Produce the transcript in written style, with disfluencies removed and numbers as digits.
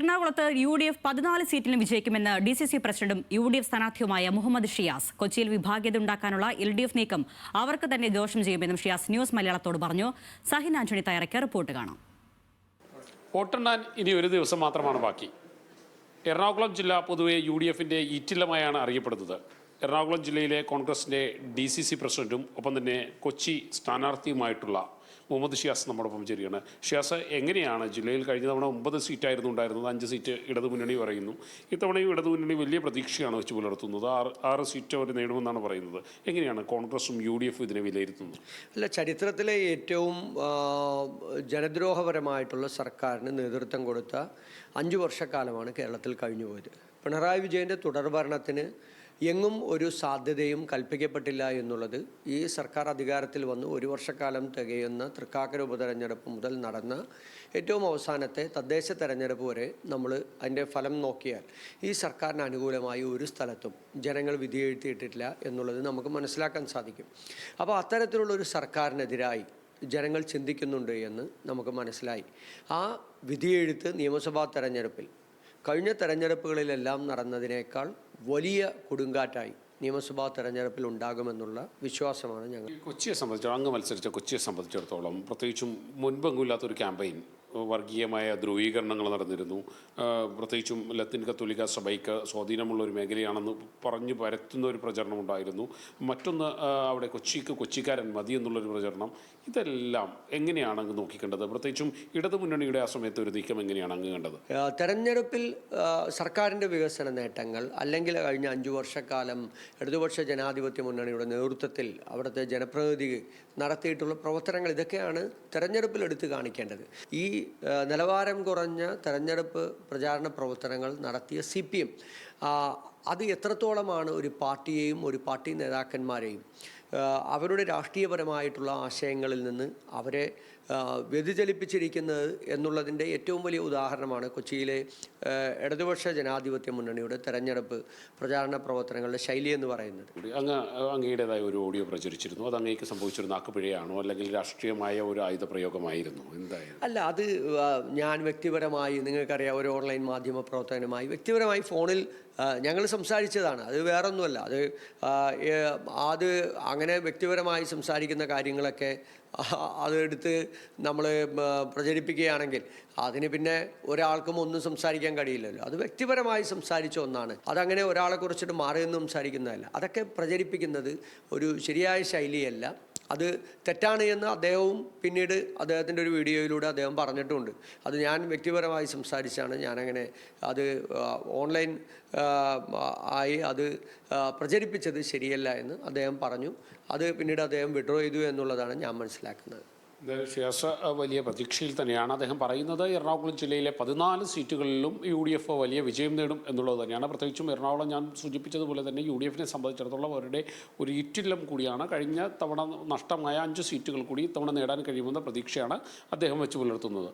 എറണാകുളത്ത് UDF 14 സീറ്റിലും വിജയിക്കുമെന്ന് DCC പ്രസിഡന്റും UDF സ്ഥാനാർത്ഥിയുമായ മുഹമ്മദ് ഷിയാസ്. കൊച്ചിയിൽ വിഭാഗീയത ഉണ്ടാക്കാനുള്ള LDF നീക്കം അവർക്ക് തന്നെ ദോഷം ചെയ്യുമെന്നും ഷിയാസ് ന്യൂസ് മലയാളത്തോട് പറഞ്ഞു. സഹിൻ ആന്റണി തയ്യാറാക്കിയ റിപ്പോർട്ട് കാണാം. വോട്ടെണ്ണാൻ ഇനി ഒരു ദിവസം മാത്രമാണ് ബാക്കി. എറണാകുളം ജില്ല പൊതുവെ UDFന്റെ ഈറ്റില്ലമായാണ് അറിയപ്പെടുന്നത്. എറണാകുളം ജില്ലയിലെ കോൺഗ്രസിന്റെ DCC പ്രസിഡന്റും ഒപ്പം തന്നെ കൊച്ചി സ്ഥാനാർത്ഥിയുമായിട്ടുള്ള മുഹമ്മദ് ഷിയാസ് നമ്മോടൊപ്പം ചേരുകയാണ്. ഷിയാസ്, എങ്ങനെയാണ് ജില്ലയിൽ കഴിഞ്ഞ തവണ 9 സീറ്റായിരുന്നു ഉണ്ടായിരുന്നത്, 5 സീറ്റ് ഇടതുമുന്നണി പറയുന്നു. ഇത്തവണയും ഇടതുമുന്നണി വലിയ പ്രതീക്ഷയാണ് വെച്ച് പുലർത്തുന്നത്. 6 സീറ്റ് അവർ നേടുമെന്നാണ് പറയുന്നത്. എങ്ങനെയാണ് കോൺഗ്രസും UDF ഇതിനെ വിലയിരുത്തുന്നത്? അല്ല, ചരിത്രത്തിലെ ഏറ്റവും ജനദ്രോഹപരമായിട്ടുള്ള സർക്കാരിന് നേതൃത്വം കൊടുത്ത 5 വർഷക്കാലമാണ് കേരളത്തിൽ കഴിഞ്ഞുപോയത്. പിണറായി വിജയൻ്റെ തുടർഭരണത്തിന് എങ്ങും ഒരു സാധ്യതയും കൽപ്പിക്കപ്പെട്ടില്ല എന്നുള്ളത് ഈ സർക്കാർ അധികാരത്തിൽ വന്ന് 1 വർഷക്കാലം തികയുന്ന തൃക്കാക്കര ഉപതെരഞ്ഞെടുപ്പ് മുതൽ നടന്ന ഏറ്റവും അവസാനത്തെ തദ്ദേശ തെരഞ്ഞെടുപ്പ് വരെ നമ്മൾ അതിൻ്റെ ഫലം നോക്കിയാൽ ഈ സർക്കാരിന് അനുകൂലമായി ഒരു സ്ഥലത്തും ജനങ്ങൾ വിധിയെഴുത്തിയിട്ടില്ല എന്നുള്ളത് നമുക്ക് മനസ്സിലാക്കാൻ സാധിക്കും. അപ്പോൾ അത്തരത്തിലുള്ളൊരു സർക്കാരിനെതിരായി ജനങ്ങൾ ചിന്തിക്കുന്നുണ്ട് എന്ന് നമുക്ക് മനസ്സിലായി. ആ വിധിയെഴുത്ത് നിയമസഭാ തെരഞ്ഞെടുപ്പിൽ കഴിഞ്ഞ തെരഞ്ഞെടുപ്പുകളിലെല്ലാം നടന്നതിനേക്കാൾ വലിയ കൊടുങ്കാറ്റായി നിയമസഭാ തെരഞ്ഞെടുപ്പിൽ ഉണ്ടാകുമെന്നുള്ള വിശ്വാസമാണ് ഞങ്ങൾ. കൊച്ചിയെ സംബന്ധിച്ചിടത്തോളം, അങ്ങ് മത്സരിച്ച കൊച്ചിയെ സംബന്ധിച്ചിടത്തോളം പ്രത്യേകിച്ചും മുൻപെങ്കുമില്ലാത്തൊരു ക്യാമ്പയിൻ, വർഗീയമായ ധ്രുവീകരണങ്ങൾ നടന്നിരുന്നു. പ്രത്യേകിച്ചും ലത്തീൻ കത്തോലിക്ക സഭയ്ക്ക് സ്വാധീനമുള്ള ഒരു മേഖലയാണെന്ന് പറഞ്ഞു പരത്തുന്ന ഒരു പ്രചരണം ഉണ്ടായിരുന്നു. മറ്റൊന്ന്, അവിടെ കൊച്ചിക്കാരൻ മതി എന്നുള്ളൊരു പ്രചരണം. ഇതെല്ലാം എങ്ങനെയാണ് അങ്ങ് നോക്കിക്കേണ്ടത്? പ്രത്യേകിച്ചും ഇടതുമുന്നണിയുടെ ആ സമയത്ത് ഒരു നീക്കം എങ്ങനെയാണ് അങ്ങ് കണ്ടത്? തെരഞ്ഞെടുപ്പിൽ സർക്കാരിൻ്റെ വികസന നേട്ടങ്ങൾ അല്ലെങ്കിൽ കഴിഞ്ഞ 5 വർഷക്കാലം ഇടതുപക്ഷ ജനാധിപത്യ മുന്നണിയുടെ നേതൃത്വത്തിൽ അവിടുത്തെ ജനപ്രതിനിധി നടത്തിയിട്ടുള്ള പ്രവർത്തനങ്ങൾ, ഇതൊക്കെയാണ് തെരഞ്ഞെടുപ്പിൽ എടുത്തു കാണിക്കേണ്ടത്. ഈ നിലവാരം കുറഞ്ഞ തെരഞ്ഞെടുപ്പ് പ്രചാരണ പ്രവർത്തനങ്ങൾ നടത്തിയ CPM അത് എത്രത്തോളമാണ് ഒരു പാർട്ടിയെയും ഒരു പാർട്ടി നേതാക്കന്മാരെയും അവരുടെ രാഷ്ട്രീയപരമായിട്ടുള്ള ആശയങ്ങളിൽ നിന്ന് അവരെ വ്യതിചലിപ്പിച്ചിരിക്കുന്നത് എന്നുള്ളതിൻ്റെ ഏറ്റവും വലിയ ഉദാഹരണമാണ് കൊച്ചിയിലെ ഇടതുപക്ഷ ജനാധിപത്യ മുന്നണിയുടെ തെരഞ്ഞെടുപ്പ് പ്രചാരണ പ്രവർത്തനങ്ങളുടെ ശൈലി എന്ന് പറയുന്നത്. അങ്ങയുടേതായ ഒരു ഓഡിയോ പ്രചരിച്ചിരുന്നു. അത് അങ്ങേക്ക് സംഭവിച്ചൊരു നാക്കുപിഴയാണോ അല്ലെങ്കിൽ രാഷ്ട്രീയമായ ഒരു ആയുധ പ്രയോഗമായിരുന്നു? എന്തായാലും അല്ല, അത് ഞാൻ വ്യക്തിപരമായി, നിങ്ങൾക്കറിയാം, ഒരു ഓൺലൈൻ മാധ്യമ പ്രവർത്തകനുമായി വ്യക്തിപരമായി ഫോണിൽ ഞങ്ങൾ സംസാരിച്ചതാണ്. അത് വേറൊന്നുമല്ല. അത് അങ്ങനെ വ്യക്തിപരമായി സംസാരിക്കുന്ന കാര്യങ്ങളൊക്കെ അതെടുത്ത് നമ്മൾ പ്രചരിപ്പിക്കുകയാണെങ്കിൽ അതിന് പിന്നെ ഒരാൾക്കും ഒന്നും സംസാരിക്കാൻ കഴിയില്ലല്ലോ. അത് വ്യക്തിപരമായി സംസാരിച്ച ഒന്നാണ്. അതങ്ങനെ ഒരാളെ കുറിച്ചിട്ട് മാറി നിന്ന് സംസാരിക്കുന്നതല്ല. അതൊക്കെ പ്രചരിപ്പിക്കുന്നത് ഒരു ശരിയായ ശൈലിയല്ല. അത് തെറ്റാണ് എന്ന് അദ്ദേഹവും പിന്നീട് അദ്ദേഹത്തിൻ്റെ ഒരു വീഡിയോയിലൂടെ അദ്ദേഹം പറഞ്ഞിട്ടുമുണ്ട്. അത് ഞാൻ വ്യക്തിപരമായി സംസാരിച്ചാണ്, ഞാനങ്ങനെ അത് ഓൺലൈൻ ആയി അത് പ്രചരിപ്പിച്ചത് ശരിയല്ല എന്ന് അദ്ദേഹം പറഞ്ഞു. അത് പിന്നീട് അദ്ദേഹം വിഡ്രോ ചെയ്തു എന്നുള്ളതാണ് ഞാൻ മനസ്സിലാക്കുന്നത്. ഷിയാസ്, വലിയ പ്രതീക്ഷയിൽ തന്നെയാണ് അദ്ദേഹം പറയുന്നത്. എറണാകുളം ജില്ലയിലെ 14 സീറ്റുകളിലും UDF വലിയ വിജയം നേടും എന്നുള്ളത് തന്നെയാണ്. പ്രത്യേകിച്ചും എറണാകുളം, ഞാൻ സൂചിപ്പിച്ചതുപോലെ തന്നെ UDFനെ സംബന്ധിച്ചിടത്തോളം അവരുടെ ഒരു ഈറ്റില്ലം കൂടിയാണ്. കഴിഞ്ഞ തവണ നഷ്ടമായ 5 സീറ്റുകൾ കൂടി ഇത്തവണ നേടാൻ കഴിയുമെന്ന പ്രതീക്ഷയാണ് അദ്ദേഹം വെച്ച് പുലർത്തുന്നത്.